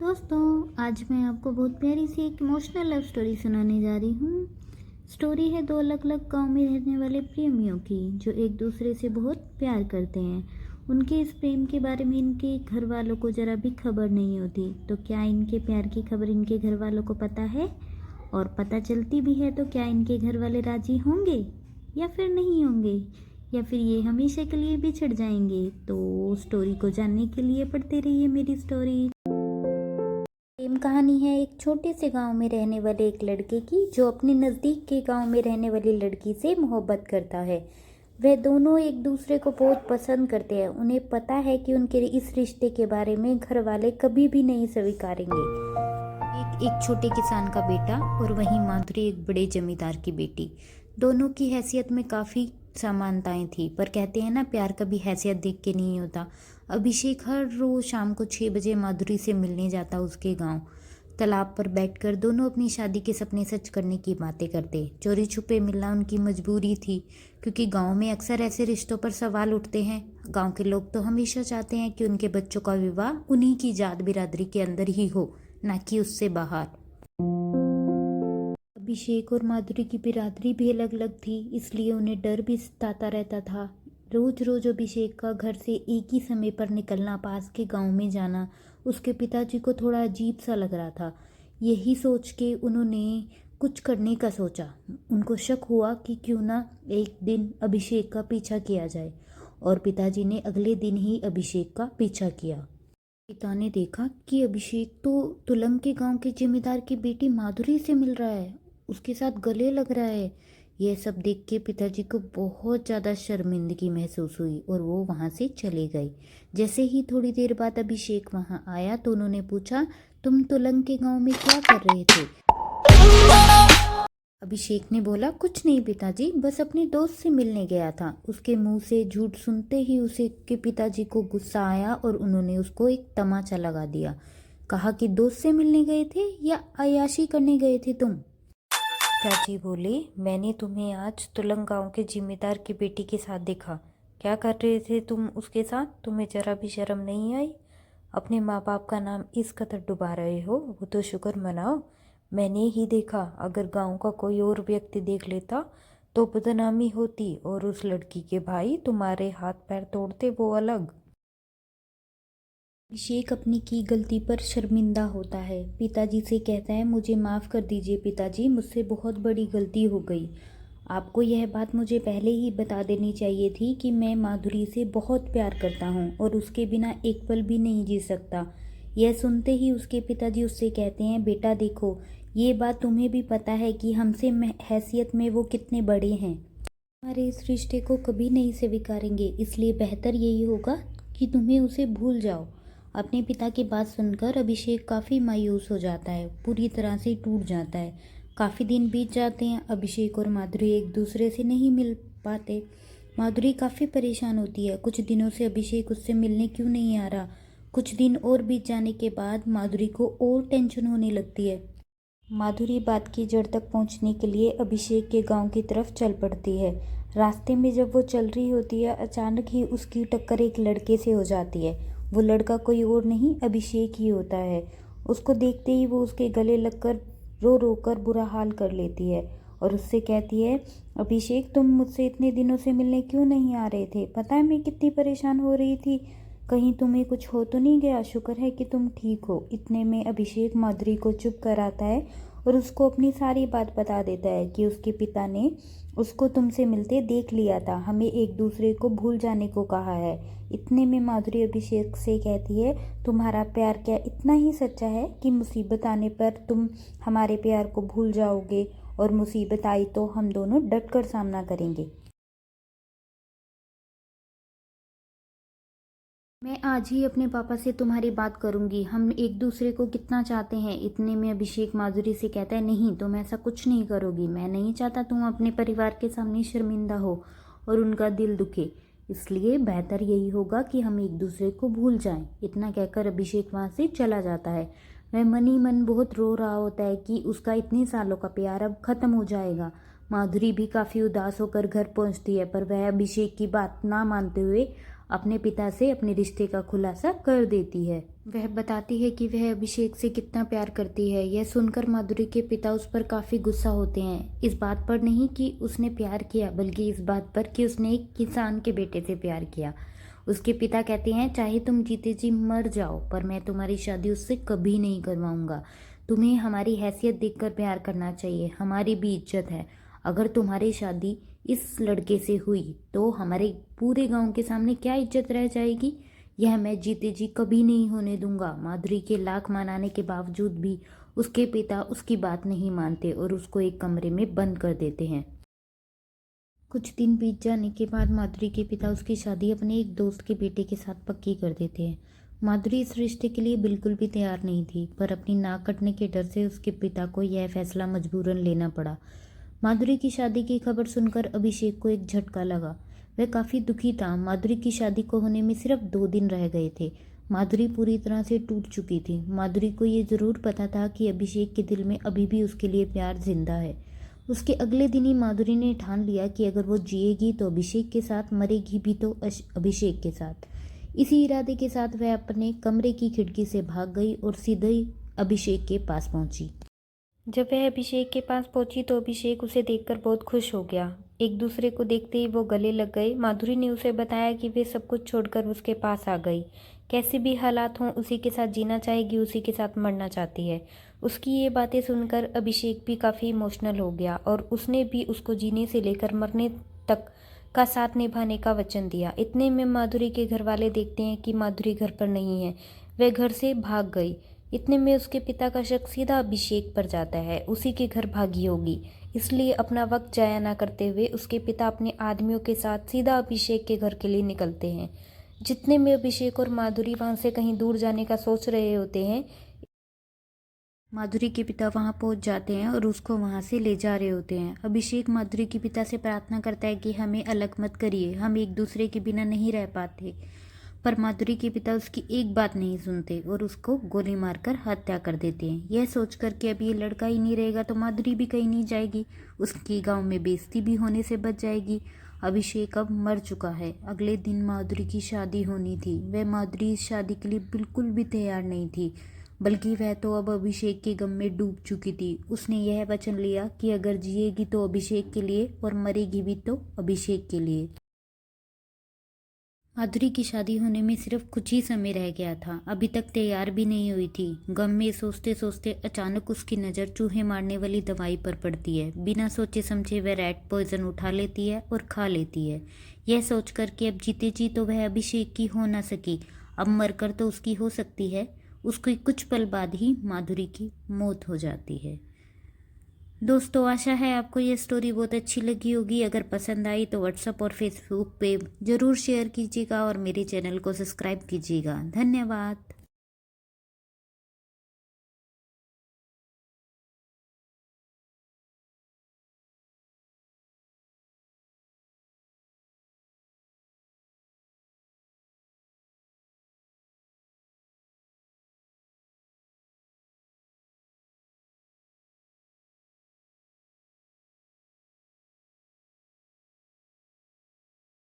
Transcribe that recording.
दोस्तों, आज मैं आपको बहुत प्यारी सी एक इमोशनल लव स्टोरी सुनाने जा रही हूँ। स्टोरी है दो अलग अलग गांव में रहने वाले प्रेमियों की जो एक दूसरे से बहुत प्यार करते हैं। उनके इस प्रेम के बारे में इनके घर वालों को ज़रा भी खबर नहीं होती। तो क्या इनके प्यार की खबर इनके घर वालों को पता है? और पता चलती भी है तो क्या इनके घर वाले राजी होंगे या फिर नहीं होंगे, या फिर ये हमेशा के लिए बिछड़ जाएंगे? तो स्टोरी को जानने के लिए पढ़ते रहिए मेरी स्टोरी। प्रेम कहानी है एक छोटे से गांव में रहने वाले एक लड़के की जो अपने नज़दीक के गांव में रहने वाली लड़की से मोहब्बत करता है। वे दोनों एक दूसरे को बहुत पसंद करते हैं। उन्हें पता है कि उनके इस रिश्ते के बारे में घर वाले कभी भी नहीं स्वीकारेंगे। एक छोटे किसान का बेटा और वहीं माधुरी एक बड़े जमींदार की बेटी। दोनों की हैसियत में काफ़ी समानताएं थी, पर कहते हैं ना, प्यार कभी हैसियत देख के नहीं होता। अभिषेक हर रोज शाम को 6 बजे माधुरी से मिलने जाता उसके गांव। तालाब पर बैठकर दोनों अपनी शादी के सपने सच करने की बातें करते। चोरी छुपे मिलना उनकी मजबूरी थी, क्योंकि गांव में अक्सर ऐसे रिश्तों पर सवाल उठते हैं। गांव के लोग तो हमेशा चाहते हैं कि उनके बच्चों का विवाह उन्हीं की जात बिरादरी के अंदर ही हो, ना कि उससे बाहर। अभिषेक और माधुरी की बिरादरी भी अलग अलग थी, इसलिए उन्हें डर भी सताता रहता था। रोज रोज अभिषेक का घर से एक ही समय पर निकलना, पास के गांव में जाना उसके पिताजी को थोड़ा अजीब सा लग रहा था। यही सोच के उन्होंने कुछ करने का सोचा। उनको शक हुआ कि क्यों ना एक दिन अभिषेक का पीछा किया जाए, और पिताजी ने अगले दिन ही अभिषेक का पीछा किया। पिता ने देखा कि अभिषेक तो तुलंग के गांव के जिम्मेदार की बेटी माधुरी से मिल रहा है, उसके साथ गले लग रहा है। यह सब देख के पिताजी को बहुत ज़्यादा शर्मिंदगी महसूस हुई और वो वहाँ से चले गए। जैसे ही थोड़ी देर बाद अभिषेक वहाँ आया तो उन्होंने पूछा, तुम तुलंग के गांव में क्या कर रहे थे? अभिषेक ने बोला, कुछ नहीं पिताजी, बस अपने दोस्त से मिलने गया था। उसके मुंह से झूठ सुनते ही उसे के पिताजी को गुस्सा आया और उन्होंने उसको एक तमाचा लगा दिया। कहा कि दोस्त से मिलने गए थे या अय्याशी करने गए थे तुम? पिताजी बोले, मैंने तुम्हें आज तुलंग गांव के जिम्मेदार की बेटी के साथ देखा। क्या कर रहे थे तुम उसके साथ? तुम्हें जरा भी शर्म नहीं आई? अपने माँ बाप का नाम इस कदर डुबा रहे हो, वो तो शुक्र मनाओ। मैंने ही देखा, अगर गांव का कोई और व्यक्ति देख लेता तो बदनामी होती, और उस लड़की के भाई तुम्हारे हाथ पैर तोड़ते, वो अलग। अभिषेक अपनी की गलती पर शर्मिंदा होता है। पिताजी से कहता है, मुझे माफ़ कर दीजिए पिताजी, मुझसे बहुत बड़ी गलती हो गई। आपको यह बात मुझे पहले ही बता देनी चाहिए थी कि मैं माधुरी से बहुत प्यार करता हूँ और उसके बिना एक पल भी नहीं जी सकता। यह सुनते ही उसके पिताजी उससे कहते हैं, बेटा देखो, ये बात तुम्हें भी पता है कि हमसे हैसियत में वो कितने बड़े हैं। हमारे इस रिश्ते को कभी नहीं स्वीकारेंगे, इसलिए बेहतर यही होगा कि तुम्हें उसे भूल जाओ। अपने पिता की बात सुनकर अभिषेक काफ़ी मायूस हो जाता है, पूरी तरह से टूट जाता है। काफ़ी दिन बीत जाते हैं, अभिषेक और माधुरी एक दूसरे से नहीं मिल पाते। माधुरी काफ़ी परेशान होती है, कुछ दिनों से अभिषेक उससे मिलने क्यों नहीं आ रहा। कुछ दिन और बीत जाने के बाद माधुरी को और टेंशन होने लगती है। माधुरी बात की जड़ तक पहुंचने के लिए अभिषेक के गांव की तरफ चल पड़ती है। रास्ते में जब वो चल रही होती है, अचानक ही उसकी टक्कर एक लड़के से हो जाती है। वो लड़का कोई और नहीं, अभिषेक ही होता है। उसको देखते ही वो उसके गले लगकर रो रो कर बुरा हाल कर लेती है और उससे कहती है, अभिषेक, तुम मुझसे इतने दिनों से मिलने क्यों नहीं आ रहे थे? पता है मैं कितनी परेशान हो रही थी, कहीं तुम्हें कुछ हो तो नहीं गया? शुक्र है कि तुम ठीक हो। इतने में अभिषेक माधुरी को चुप कराता है और उसको अपनी सारी बात बता देता है कि उसके पिता ने उसको तुमसे मिलते देख लिया था, हमें एक दूसरे को भूल जाने को कहा है। इतने में माधुरी अभिषेक से कहती है, तुम्हारा प्यार क्या इतना ही सच्चा है कि मुसीबत आने पर तुम हमारे प्यार को भूल जाओगे, और मुसीबत आई तो हम दोनों डट कर सामना करेंगे। मैं आज ही अपने पापा से तुम्हारी बात करूंगी, हम एक दूसरे को कितना चाहते हैं। इतने में अभिषेक माधुरी से कहता है, नहीं, तुम ऐसा कुछ नहीं करोगी। मैं नहीं चाहता तुम अपने परिवार के सामने शर्मिंदा हो और उनका दिल दुखे, इसलिए बेहतर यही होगा कि हम एक दूसरे को भूल जाएं। इतना कहकर अभिषेक वहाँ से चला जाता है। वह मन ही मन बहुत रो रहा होता है कि उसका इतने सालों का प्यार अब खत्म हो जाएगा। माधुरी भी काफ़ी उदास होकर घर पहुंचती है, पर वह अभिषेक की बात ना मानते हुए अपने पिता से अपने रिश्ते का खुलासा कर देती है। वह बताती है कि वह अभिषेक से कितना प्यार करती है। यह सुनकर माधुरी के पिता उस पर काफ़ी गुस्सा होते हैं, इस बात पर नहीं कि उसने प्यार किया, बल्कि इस बात पर कि उसने एक किसान के बेटे से प्यार किया। उसके पिता कहते हैं, चाहे तुम जीते जी मर जाओ, पर मैं तुम्हारी शादी उससे कभी नहीं करवाऊंगा। तुम्हें हमारी हैसियत देखकर प्यार करना चाहिए, हमारी भी इज्जत है। अगर तुम्हारी शादी इस लड़के से हुई तो हमारे पूरे गांव के सामने क्या इज्जत रह जाएगी। यह मैं जीते जी कभी नहीं होने दूंगा। माधुरी के लाख मनाने के बावजूद भी उसके पिता उसकी बात नहीं मानते और उसको एक कमरे में बंद कर देते हैं। कुछ दिन बीत जाने के बाद माधुरी के पिता उसकी शादी अपने एक दोस्त के बेटे के साथ पक्की कर देते हैं। माधुरी इस रिश्ते के लिए बिल्कुल भी तैयार नहीं थी, पर अपनी नाक कटने के डर से उसके पिता को यह फैसला मजबूरन लेना पड़ा। माधुरी की शादी की खबर सुनकर अभिषेक को एक झटका लगा। वह काफ़ी दुखी था। माधुरी की शादी को होने में सिर्फ 2 दिन रह गए थे। माधुरी पूरी तरह से टूट चुकी थी। माधुरी को ये ज़रूर पता था कि अभिषेक के दिल में अभी भी उसके लिए प्यार जिंदा है। उसके अगले दिन ही माधुरी ने ठान लिया कि अगर वो जिएगी तो अभिषेक के साथ, मरेगी भी तो अभिषेक के साथ। इसी इरादे के साथ वह अपने कमरे की खिड़की से भाग गई और सीधे ही अभिषेक के पास पहुंची। जब वह अभिषेक के पास पहुंची तो अभिषेक उसे देखकर बहुत खुश हो गया। एक दूसरे को देखते ही वो गले लग गए। माधुरी ने उसे बताया कि वे सब कुछ छोड़कर उसके पास आ गई। कैसे भी हालात हों, उसी के साथ जीना चाहेगी, उसी के साथ मरना चाहती है। उसकी ये बातें सुनकर अभिषेक भी काफ़ी इमोशनल हो गया और उसने भी उसको जीने से लेकर मरने तक का साथ निभाने का वचन दिया। इतने में माधुरी के घर वाले देखते हैं कि माधुरी घर पर नहीं है। वह घर से भाग गई। इतने में उसके पिता का शक सीधा अभिषेक पर जाता है, उसी के घर भागी होगी। इसलिए अपना वक्त जाया ना करते हुए उसके पिता अपने आदमियों के साथ सीधा अभिषेक के घर के लिए निकलते हैं। जितने में अभिषेक और माधुरी वहां से कहीं दूर जाने का सोच रहे होते हैं, माधुरी के पिता वहां पहुंच जाते हैं और उसको वहां से ले जा रहे होते हैं। अभिषेक माधुरी के पिता से प्रार्थना करता है कि हमें अलग मत करिए, हम एक दूसरे के बिना नहीं रह पाते। पर माधुरी के पिता उसकी एक बात नहीं सुनते और उसको गोली मारकर हत्या कर देते हैं। यह सोचकर कि अब ये लड़का ही नहीं रहेगा तो माधुरी भी कहीं नहीं जाएगी, उसकी गांव में बेइज्जती भी होने से बच जाएगी। अभिषेक अब मर चुका है। अगले दिन माधुरी की शादी होनी थी। वह माधुरी इस शादी के लिए बिल्कुल भी तैयार नहीं थी, बल्कि वह तो अब अभिषेक के गम में डूब चुकी थी। उसने यह वचन लिया कि अगर जिएगी तो अभिषेक के लिए और मरेगी भी तो अभिषेक के लिए। माधुरी की शादी होने में सिर्फ कुछ ही समय रह गया था। अभी तक तैयार भी नहीं हुई थी। गम में सोचते सोचते अचानक उसकी नज़र चूहे मारने वाली दवाई पर पड़ती है। बिना सोचे समझे वह रैट पॉइजन उठा लेती है और खा लेती है। यह सोचकर कि अब जीते जी तो वह अभिषेक की हो ना सकी, अब मरकर तो उसकी हो सकती है। उसके कुछ पल बाद ही माधुरी की मौत हो जाती है। दोस्तों, आशा है आपको ये स्टोरी बहुत अच्छी लगी होगी। अगर पसंद आई तो व्हाट्सएप और फेसबुक पे ज़रूर शेयर कीजिएगा और मेरे चैनल को सब्सक्राइब कीजिएगा। धन्यवाद।